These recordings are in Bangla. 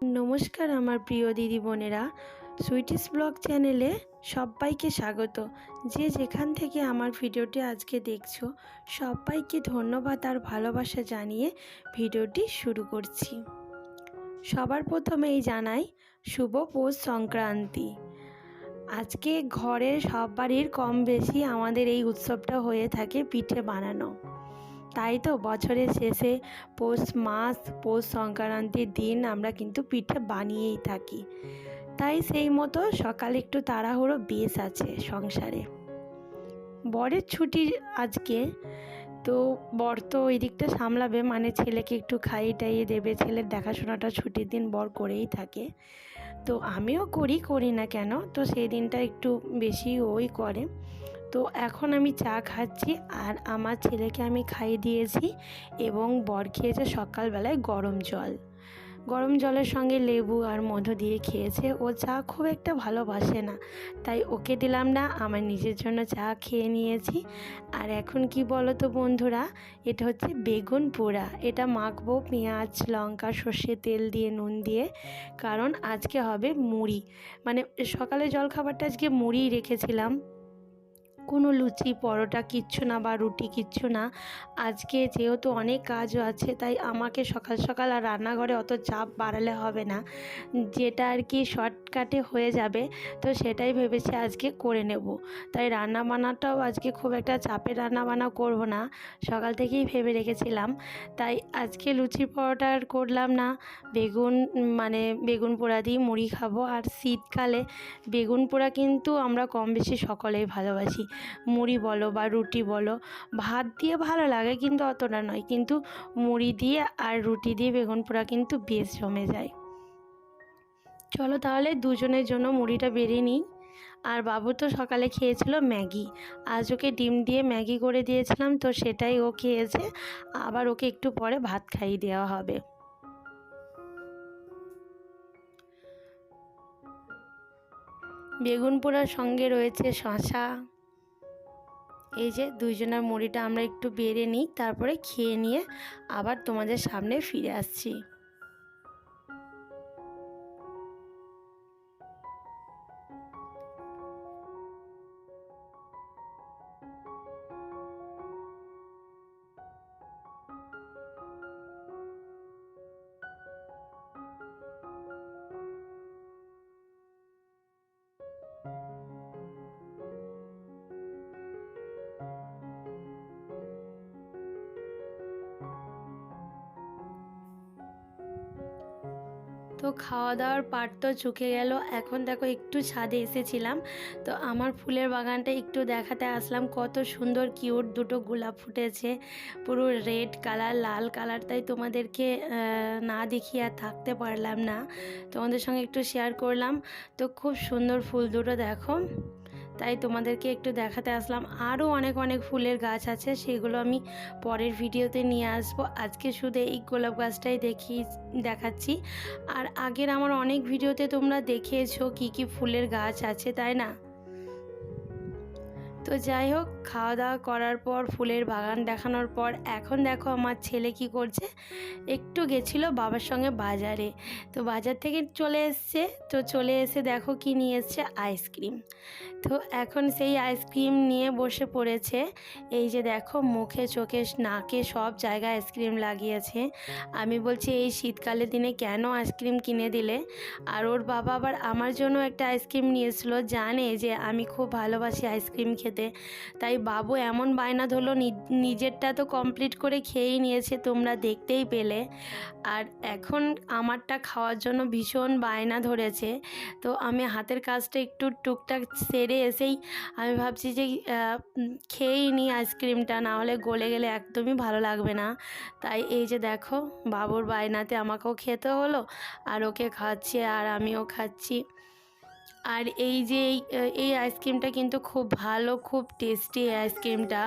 নমস্কার আমার প্রিয় দিদি বোনেরা, সুইটিস ব্লগ চ্যানেলে সবাইকে স্বাগত। যে যেখান থেকে আমার ভিডিওটি আজকে দেখছো সবাইকে ধন্যবাদ আর ভালোবাসা জানিয়ে ভিডিওটি শুরু করছি। সবার প্রথমেই জানাই শুভ পৌষ সংক্রান্তি। আজকে ঘরের সব বাড়ির কম বেশি আমাদের এই উৎসবটা হয়ে থাকে পিঠে বানানো। তাই তো বছরের শেষে পৌষ সংক্রান্তির দিন আমরা কিন্তু পিঠে বানিয়েই থাকি। তাই সেই মতো সকালে একটু তাড়াহুড়ো বেশ আছে সংসারে। বরের ছুটি আজকে, তো বর তো ওই দিকটা সামলাবে, মানে ছেলেকে একটু খাইয়ে টাইয়ে দেবে, ছেলের দেখাশোনাটা ছুটির দিন বর করেই থাকে। তো আমিও করি না কেন, তো সেই দিনটা একটু বেশি ওই করে। তো এখন আমি চা খাচ্ছি আর আমার ছেলেকে আমি খাইয়ে দিয়েছি এবং বর খেয়েছে সকালবেলায় গরম জলের সঙ্গে লেবু আর মধু দিয়ে খেয়েছে। ও চা খুব একটা ভালোবাসে না, তাই ওকে দিলাম না, আমার নিজের জন্য চা খেয়ে নিয়েছি। আর এখন কি বলো তো বন্ধুরা, এটা হচ্ছে বেগুন পোড়া। এটা মাখবো পেঁয়াজ লঙ্কা সর্ষে তেল দিয়ে নুন দিয়ে, কারণ আজকে হবে মুড়ি। মানে সকালে জলখাবারটা আজকে মুড়ি রেখেছিলাম, কোনো লুচি পরোটা কিচ্ছু না, বা রুটি কিচ্ছু না। আজকে যেহেতু অনেক কাজও আছে, তাই আমাকে সকাল সকাল আর রান্নাঘরে অত চাপ বাড়ালে হবে না, যেটা আর কি শর্টকাটে হয়ে যাবে, তো সেটাই ভেবেছি আজকে করে নেব। তাই রান্না বান্নাটাও আজকে খুব একটা চাপের রান্না বান্না করব না, সকাল থেকেই ভেবে রেখেছিলাম। তাই আজকে লুচি পরোটা আর করলাম না, বেগুন পোড়া দিয়ে মুড়ি খাবো। আর শীতকালে বেগুন পোড়া কিন্তু আমরা কম বেশি সকলেই ভালোবাসি। মুড়ি বলো বা রুটি বলো, ভাত দিয়ে ভালো লাগে কিন্তু অতটা নয়, কিন্তু মুড়ি দিয়ে আর রুটি দিয়ে বেগুন পোড়া কিন্তু বেশ জমে যায়। চলো তাহলে দুজনের জন্য মুড়িটা বেড়ে নিই। আর বাবু তো সকালে খেয়েছিল ম্যাগি, আজ ওকে ডিম দিয়ে ম্যাগি করে দিয়েছিলাম, তো সেটাই ও খেয়েছে। আবার ওকে একটু পরে ভাত খাইয়ে দেওয়া হবে। বেগুন পোড়ার সঙ্গে রয়েছে শসা। এই যে দুইজনের মুড়িটা আমরা একটু বেড়ে নিই, তারপরে খেয়ে নিয়ে আবার তোমাদের সামনে ফিরে আসছি। তো খাওয়া দাওয়ার পাট তো চুকে গেল। এখন দেখো একটু ছাদে এসেছিলাম, তো আমার ফুলের বাগানটা একটু দেখাতে আসলাম। কত সুন্দর কিউট দুটো গোলাপ ফুটেছে, পুরো রেড কালার লাল কালার। তাই তোমাদেরকে না দেখিয়ে আর থাকতে পারলাম না, তোমাদের সঙ্গে একটু শেয়ার করলাম। তো খুব সুন্দর ফুল দুটো দেখো, তাই তোমাদেরকে একটু দেখাতে আসলাম। আরও অনেক অনেক ফুলের গাছ আছে, সেগুলো আমি পরের ভিডিওতে নিয়ে আসবো। আজকে শুধু এই গোলাপ গাছটাই দেখাচ্ছি। আর আগের আমার অনেক ভিডিওতে তোমরা দেখেছো কি কি ফুলের গাছ আছে, তাই না? তো যাই হোক, খাওয়া দাওয়া করার পর ফুলের বাগান দেখানোর পর এখন দেখো আমার ছেলে কি করছে, একটু গেছিলো বাবার সঙ্গে বাজারে। তো বাজার থেকে চলে এসছে, তো চলে এসে দেখো কি নিয়ে এসছে, আইসক্রিম। তো এখন সেই আইসক্রিম নিয়ে বসে পড়েছে। এই যে দেখো মুখে চোখে নাকে সব জায়গায় আইসক্রিম লাগিয়েছে। আমি বলছি এই শীতকালের দিনে কেন আইসক্রিম কিনে দিলে? আর ওর বাবা আবার আমার জন্য একটা আইসক্রিম নিয়েছিল, জানে যে আমি খুব ভালোবাসি আইসক্রিম খেতে। তাই বাবু এমন বায়না ধরলো, নিজেরটা তো কমপ্লিট করে খেয়েই নিয়েছে, তোমরা দেখতেই পেলে। আর এখন আমারটা খাওয়ার জন্য ভীষণ বায়না ধরেছে। তো আমি হাতের কাজটা একটু টুকটাক সেরে এসেই আমি ভাবছি যে খেয়েই নিই আইসক্রিমটা, না হলে গলে গেলে একদমই ভালো লাগবে না। তাই এই যে দেখো বাবুর বায়নাতে আমাকেও খেতে হলো, আর ওকে খাওয়াচ্ছি আর আমিও খাচ্ছি। আর এই যে এই আইসক্রিমটা কিন্তু খুব ভালো, খুব টেস্টি আইসক্রিমটা।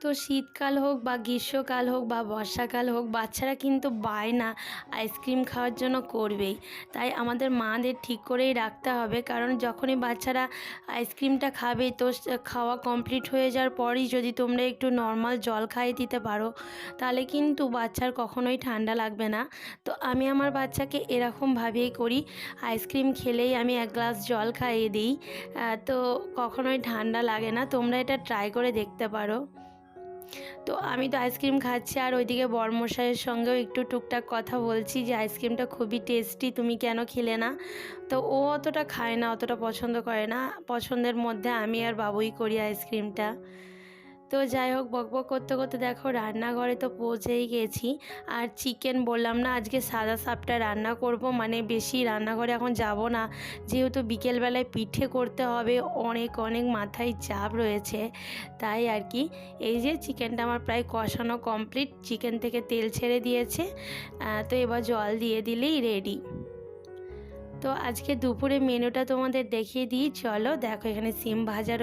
তো শীতকাল হোক বা গ্রীষ্মকাল হোক বা বর্ষাকাল হোক, বাচ্চারা কিন্তু বায়না আইসক্রিম খাওয়ার জন্য করবেই। তাই আমাদের মাদের ঠিক করেই রাখতে হবে, কারণ যখনই বাচ্চারা আইসক্রিমটা খাবে তো খাওয়া কমপ্লিট হয়ে যাওয়ার পরই যদি তোমরা একটু নর্মাল জল খাইয়ে দিতে পারো, তাহলে কিন্তু বাচ্চার কখনোই ঠান্ডা লাগবে না। তো আমি আমার বাচ্চাকে এরকমভাবেই করি, আইসক্রিম খেলেই আমি এক গ্লাস জল খাইয়ে দিই। তো কখনোই ঠান্ডা লাগে না। তোমরা এটা ট্রাই করে দেখতে পারো। তো আমি তো আইসক্রিম খাচ্ছি আর ওইদিকে বরমশাইয়ের সঙ্গেও একটু টুকটাক কথা বলছি যে আইসক্রিমটা খুবই টেস্টি, তুমি কেন খেলে না। তো ও অতটা খায় না, অতটা পছন্দ করে না। পছন্দের মধ্যে আমি আর বাবুই করি আইসক্রিমটা। তো যাই হোক, বকবক করতে করতে দেখো রান্নাঘরে তো পৌঁছেই গেছি। আর চিকেন বললাম না আজকে সাদা সাপটা রান্না করব, মানে বেশি রান্নাঘরে এখন যাব না, যেহেতু বিকেলবেলায় পিঠে করতে হবে, অনেক অনেক মাথায় চাপ রয়েছে। তাই আর কি, এই যে চিকেনটা আমার প্রায় কষানো কমপ্লিট, চিকেন থেকে তেল ছেড়ে দিয়েছে। তো এবার জল দিয়ে দিলেই রেডি। তো আজকে দুপুরে মেনুটা তোমাদের দেখিয়ে দিই, চলো দেখো। এখানে সিম ভাজা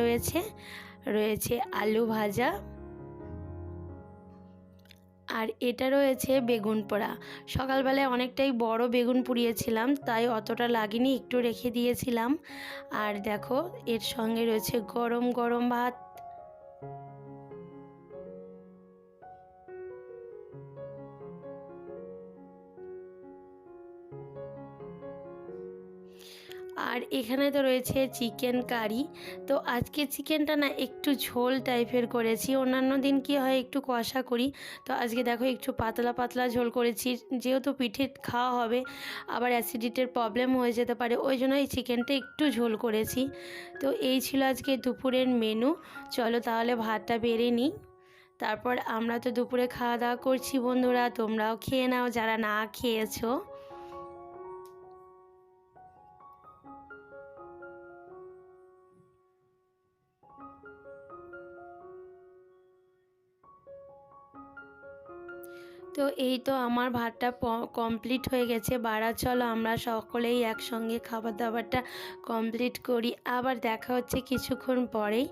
রয়েছে আলু ভাজা, আর এটা রয়েছে বেগুন পোড়া। সকালবেলায় অনেকটাই বড় বেগুন পুড়িয়েছিলাম, তাই অতটা লাগেনি, একটু রেখে দিয়েছিলাম। আর দেখো এর সঙ্গে রয়েছে গরম গরম ভাত। আর এখানে তো রয়েছে চিকেন কারি। তো আজকে চিকেনটা না একটু ঝোল টাইপের করেছি, অন্যান্য দিন কি হয় একটু কষা করি, তো আজকে দেখো একটু পাতলা পাতলা ঝোল করেছি, যেহেতু পিঠে খাওয়া হবে, আবার অ্যাসিডিটির প্রবলেম হয়ে যেতে পারে, ওই জন্য এই চিকেনটা একটু ঝোল করেছি। তো এই ছিল আজকে দুপুরের মেনু। চলো তাহলে ভাতটা বেড়ে নিই, তারপর আমরা তো দুপুরে খাওয়া দাওয়া করছি বন্ধুরা, তোমরাও খেয়ে নাও যারা না খেয়েছো। তো এই তো আমার ভাতটা কমপ্লিট হয়ে গেছে। বাড়া চলো আমরা সকলেই একসঙ্গে খাবার দাবারটা কমপ্লিট করি, আবার দেখা হচ্ছে কিছুক্ষণ পরেই।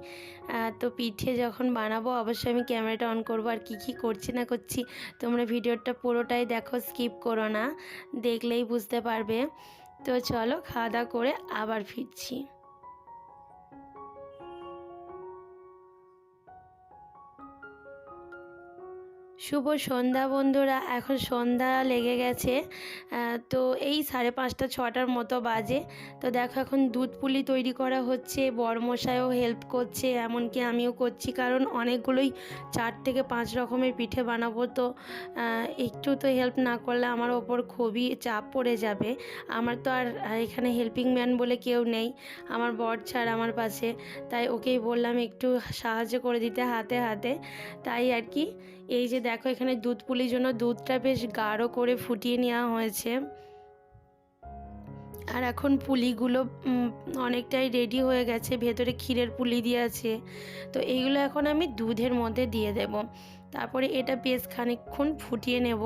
তো পিঠে যখন বানাবো অবশ্যই আমি ক্যামেরাটা অন করবো, আর কি করছি না করছি তোমরা ভিডিওটা পুরোটাই দেখো, স্কিপ করো না, দেখলেই বুঝতে পারবে। তো চলো খাওয়া দাওয়া করে আবার ফিরছি। শুভ সন্ধ্যা বন্ধুরা, এখন সন্ধ্যা লেগে গেছে। তো এই 5:30 6টার মতো বাজে। তো দেখো এখন দুধ পুলি তৈরি করা হচ্ছে, বরমশাইও হেল্প করছে, এমনকি আমিও করছি, কারণ অনেকগুলোই 4 থেকে 5 রকমের পিঠে বানাবো। তো একটু তো হেল্প না করলে আমার ওপর খুবই চাপ পড়ে যাবে। আমার তো আর এখানে হেল্পিং ম্যান বলে কেউ নেই, আমার বর ছাড় আমার পাশে। তাই ওকেই বললাম একটু সাহায্য করে দিতে হাতে হাতে। তাই আর কি, এই যে দেখো এখানে দুধ পুলির জন্য দুধটা বেশ গাঢ় করে ফুটিয়ে নেওয়া হয়েছে। আর এখন পুলিগুলো অনেকটাই রেডি হয়ে গেছে, ভেতরে ক্ষীরের পুলি দিয়ে আছে। তো এইগুলো এখন আমি দুধের মধ্যে দিয়ে দেব, তারপরে এটা বেশ খানিকক্ষণ ফুটিয়ে নেব,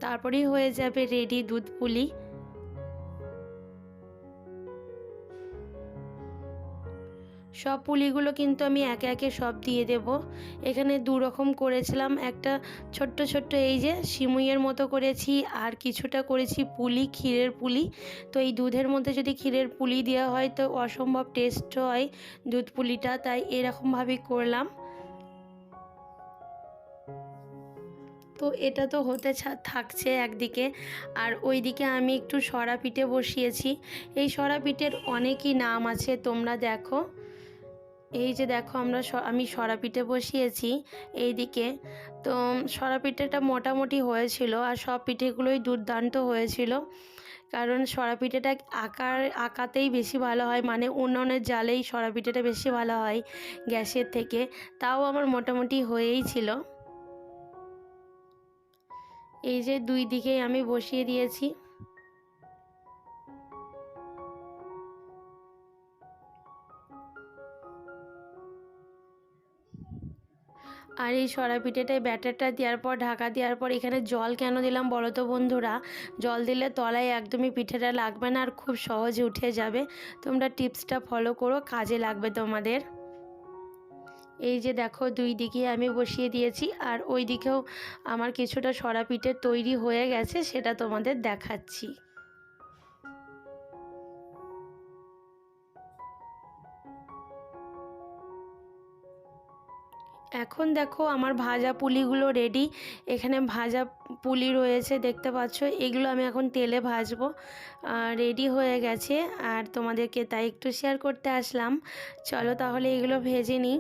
তারপরেই হয়ে যাবে রেডি দুধ পুলি। সব পুলিগুলো কিন্তু আমি একে একে সব দিয়ে দেব। এখানে 2 রকম করেছিলাম, একটা ছোট্ট ছোট্ট এই যে সিমুইয়ের মতো করেছি, আর কিছুটা করেছি পুলি, ক্ষীরের পুলি। তো এই দুধের মধ্যে যদি ক্ষীরের পুলি দেওয়া হয় তো অসম্ভব টেস্ট হয় দুধ পুলিটা, তাই এরকমভাবেই করলাম। তো এটা তো হতে থাকছে একদিকে, আর ওইদিকে আমি একটু সরা পিঠে বসিয়েছি। এই সরা পিঠের অনেকই নাম আছে, তোমরা দেখো। এই যে দেখো আমি সরা পিঠে বসিয়েছি এইদিকে। তো সরা পিঠেটা মোটামুটি হয়েছিল, আর সব পিঠেগুলোই দুর্দান্ত হয়েছিল, কারণ সরা পিঠেটা আঁকাতেই বেশি ভালো হয়, মানে উনুনের জালেই সরা পিঠেটা বেশি ভালো হয় গ্যাসের থেকে। তাও আমার মোটামুটি হয়েই ছিল। এই যে 2 দিকেই আমি বসিয়ে দিয়েছি। আর এই সরা পিঠেটায় ব্যাটারটা দেওয়ার পর, ঢাকা দেওয়ার পর, এখানে জল কেন দিলাম বলো তো বন্ধুরা? জল দিলে তলায় একদমই পিঠেটা লাগবে না, আর খুব সহজে উঠে যাবে। তোমরা টিপসটা ফলো করো, কাজে লাগবে তোমাদের। এই যে দেখো দুই দিকে আমি বসিয়ে দিয়েছি, আর ওই দিকেও আমার কিছুটা সরা পিঠে তৈরি হয়ে গেছে, সেটা তোমাদের দেখাচ্ছি। এখন দেখো আমার ভাজা পুলিগুলো রেডি। এখানে ভাজা পুলি রয়েছে, দেখতে পাচ্ছ। এগুলো আমি এখন তেলে ভাজবো। রেডি হয়ে গেছে, আর তোমাদেরকে তাই একটু শেয়ার করতে আসলাম। চলো তাহলে এগুলো ভেজে নিই।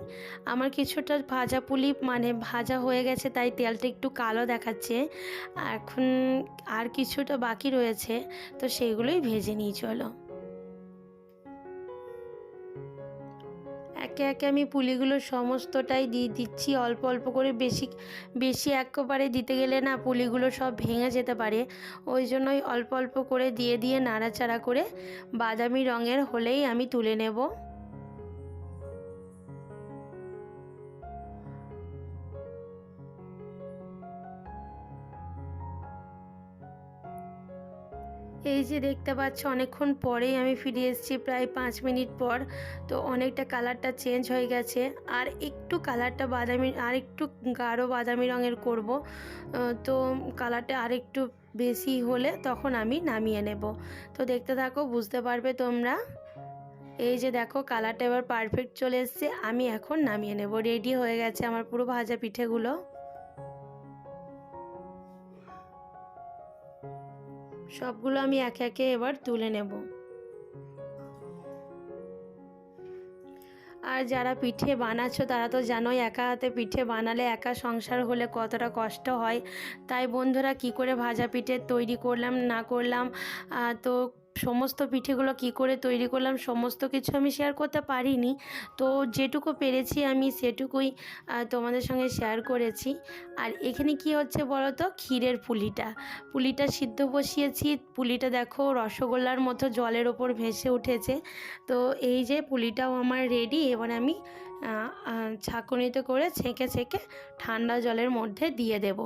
আমার কিছুটা ভাজা পুলি মানে ভাজা হয়ে গেছে, তাই তেলটা একটু কালো দেখাচ্ছে। এখন আর কিছুটা বাকি রয়েছে, তো সেগুলোই ভেজে নিই। চলো একে একে আমি পুলিগুলো সমস্তটাই দিয়ে দিচ্ছি, অল্প অল্প করে। বেশি বেশি একেবারে দিতে গেলে না পুলিগুলো সব ভেঙে যেতে পারে, ওই জন্যই অল্প অল্প করে দিয়ে দিয়ে নাড়াচাড়া করে বাদামি রঙের হলেই আমি তুলে নেব। এই যে দেখতে পাচ্ছ অনেকক্ষণ পরেই আমি ফিরে এসেছি, প্রায় 5 মিনিট পর। তো অনেকটা কালারটা চেঞ্জ হয়ে গেছে, আর একটু কালারটা বাদামি, আর একটু গাঢ় বাদামি রঙের করব। তো কালারটা আর একটু বেশি হলে তখন আমি নামিয়ে নেব। তো দেখতে থাকো, বুঝতে পারবে তোমরা। এই যে দেখো কালারটা এবার পারফেক্ট চলে এসছে, আমি এখন নামিয়ে নেব। রেডি হয়ে গেছে আমার পুরো ভাজা পিঠেগুলো। সবগুলো আমি একে একে এবার তুলে নেব। আর যারা পিঠে বানাচ্ছো তারা তো জানোই, একা হাতে পিঠে বানালে, একা সংসার হলে কতটা কষ্ট হয়। তাই বন্ধুরা, কি করে ভাজা পিঠে তৈরি করলাম না করলাম, তো সমস্ত পিঠেগুলো কি করে তৈরি করলাম সমস্ত কিছু আমি শেয়ার করতে পারিনি। তো যেটুকু পেরেছি আমি সেটুকুই তোমাদের সঙ্গে শেয়ার করেছি। আর এখানে কি হচ্ছে বলো তো, ক্ষীরের পুলিটা সিদ্ধ বসিয়েছি। পুলিটা দেখো রসগোল্লার মতো জলের ওপর ভেসে উঠেছে। তো এই যে পুলিটাও আমার রেডি। এবার আমি ছাঁকুনিতে করে ছেঁকে ছেঁকে ঠান্ডা জলের মধ্যে দিয়ে দেব।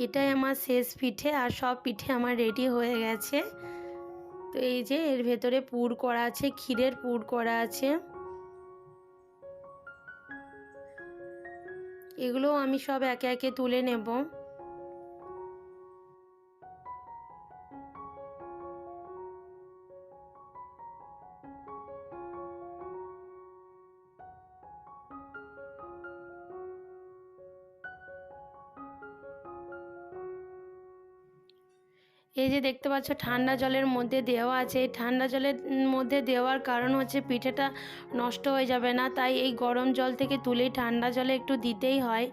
এটাই আমার শেষ পিঠে, আর সব পিঠে আমার রেডি হয়ে গেছে। তো এই যে এর ভেতরে পুর করা আছে, ক্ষীরের পুর করা আছে। এগুলো আমি সব একে একে তুলে নেব। এই যে দেখতে পাচ্ছ ঠান্ডা জলের মধ্যে দেওয়া আছে। এই ঠান্ডা জলের মধ্যে দেওয়ার কারণ হচ্ছে পিঠেটা নষ্ট হয়ে যাবে না, তাই এই গরম জল থেকে তুলেই ঠান্ডা জলে একটু দিতেই হয়।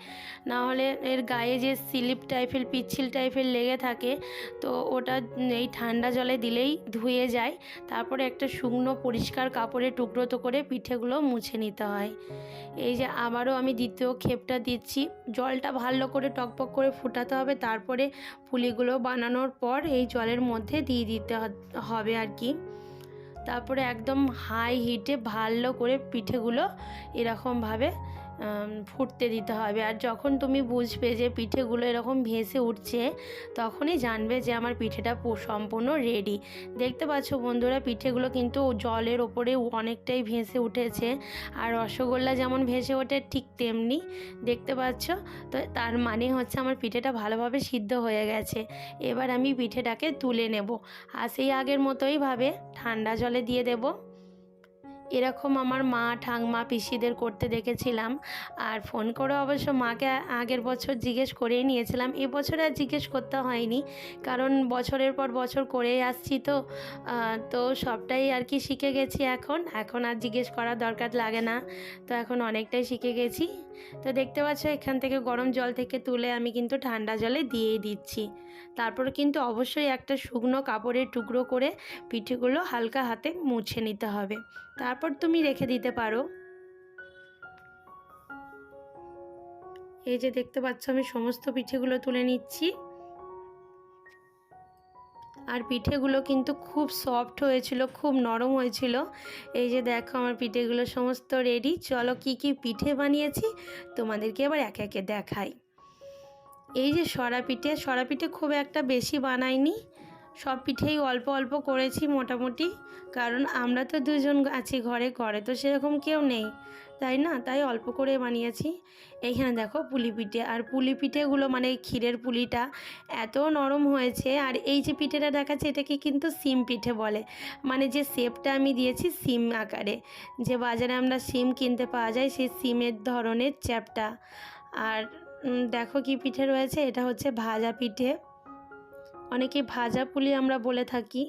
না হলে এর গায়ে যে স্লিপ টাইপের পিচ্ছিল টাইপের লেগে থাকে, তো ওটা এই ঠান্ডা জলে দিলেই ধুয়ে যায়। তারপরে একটা শুকনো পরিষ্কার কাপড়ে টুকরো তো করে পিঠেগুলো মুছে নিতে হয়। এই যে আবারও আমি দ্বিতীয় ক্ষেপটা দিচ্ছি। জলটা ভালো করে টকবক করে ফুটাতে হবে, তারপরে পুলিগুলো বানানোর পর এই জলের মধ্যে দিয়ে দিতে হবে আর কি। তারপরে একদম হাই হিটে ভালো করে পিঠেগুলো এরকমভাবে ফুটতে দিতে হবে। আর যখন তুমি বুঝবে যে পিঠেগুলো এরকম ভেসে উঠছে, তখনই জানবে যে আমার পিঠেটা সম্পূর্ণ রেডি। দেখতে পাচ্ছ বন্ধুরা, পিঠেগুলো কিন্তু জলের ওপরে অনেকটাই ভেসে উঠেছে, আর রসগোল্লা যেমন ভেসে ওঠে ঠিক তেমনি দেখতে পাচ্ছ। তো তার মানে হচ্ছে আমার পিঠেটা ভালোভাবে সিদ্ধ হয়ে গেছে। এবার আমি পিঠেটাকে তুলে নেব, আর সেই আগের মতোই ভাবে ঠান্ডা জলে দিয়ে দেব। এরকম আমার মা, ঠাকমা, পিসিদের করতে দেখেছিলাম। আর ফোন করে অবশ্য মাকে আগের বছর জিজ্ঞেস করেই নিয়েছিলাম। এবছরে আর জিজ্ঞেস করতে হয়নি, কারণ বছরের পর বছর করেই আসছি। তো সবটাই আর কি শিখে গেছি। এখন আর জিজ্ঞেস করার দরকার লাগে না। তো এখন অনেকটাই শিখে গেছি। তো দেখতে পাচ্ছ এখান থেকে গরম জল থেকে তুলে আমি কিন্তু ঠান্ডা জলে দিয়েই দিচ্ছি। তারপর কিন্তু অবশ্যই একটা শুকনো কাপড়ের টুকরো করে পিঠেগুলো হালকা হাতে মুছে নিতে হবে, তারপর তুমি রেখে দিতে পারো। এই যে দেখতে পাচ্ছ আমি সমস্ত পিঠেগুলো তুলে নিচ্ছি। আর পিঠেগুলো কিন্তু খুব সফট হয়েছিল, খুব নরম হয়েছিল। এই যে দেখো আমার পিঠেগুলো সমস্ত রেডি। চলো কি কি পিঠে বানিয়েছি তোমাদেরকে এবার একে একে দেখাই। এই যে সরা পিঠে খুব একটা বেশি বানাইনি, সব পিঠেই অল্প অল্প করেছি মোটামুটি, কারণ আমরা তো দুজন আছি ঘরে, ঘরে তো সেরকম কেউ নেই, তাই না, তাই অল্প করে বানিয়েছি। এইখানে দেখো পুলি পিঠে, আর পুলি পিঠেগুলো মানে ক্ষীরের পুলিটা এত নরম হয়েছে। আর এই যে পিঠেটা দেখাচ্ছে এটাকে কিন্তু সিম পিঠে বলে, মানে যে শেপটা আমি দিয়েছি সিম আকারে, যে বাজারে আমরা সিম কিনতে পাওয়া যায় সেই সিমের ধরনের চ্যাপটা। আর দেখো কি পিঠে রয়েছে, এটা হচ্ছে ভাজা পিঠে, অনেকে ভাজা পুলি আমরা বলে থাকি।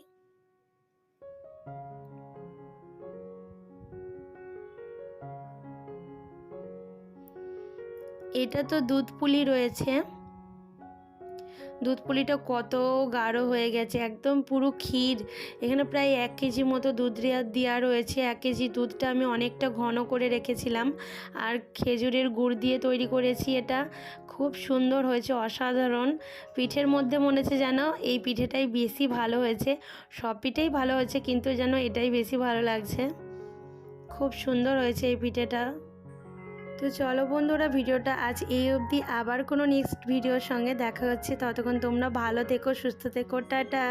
এটা তো দুধ পুলি রয়েছে, দুধ পুলিটা কত গাঢ় হয়ে গেছে, একদম পুরো ক্ষীর। এখানে প্রায় 1 কেজি মতো দুধ দেওয়া রয়েছে। 1 কেজি দুধটা আমি অনেকটা ঘন করে রেখেছিলাম, আর খেজুরের গুড় দিয়ে তৈরি করেছি। এটা খুব সুন্দর হয়েছে, অসাধারণ। পিঠের মধ্যে মনে হচ্ছে যেন এই পিঠেটাই বেশি ভালো হয়েছে। সব পিঠেই ভালো হয়েছে, কিন্তু যেন এটাই বেশি ভালো লাগছে। খুব সুন্দর হয়েছে এই পিঠেটা। তো চলো বন্ধুরা, ভিডিওটা আজ এই অবধি, আবার কোনো নেক্সট ভিডিওর সঙ্গে দেখা হচ্ছে। ততক্ষণ তোমরা ভালো থেকো, সুস্থ থেকো, টাটা।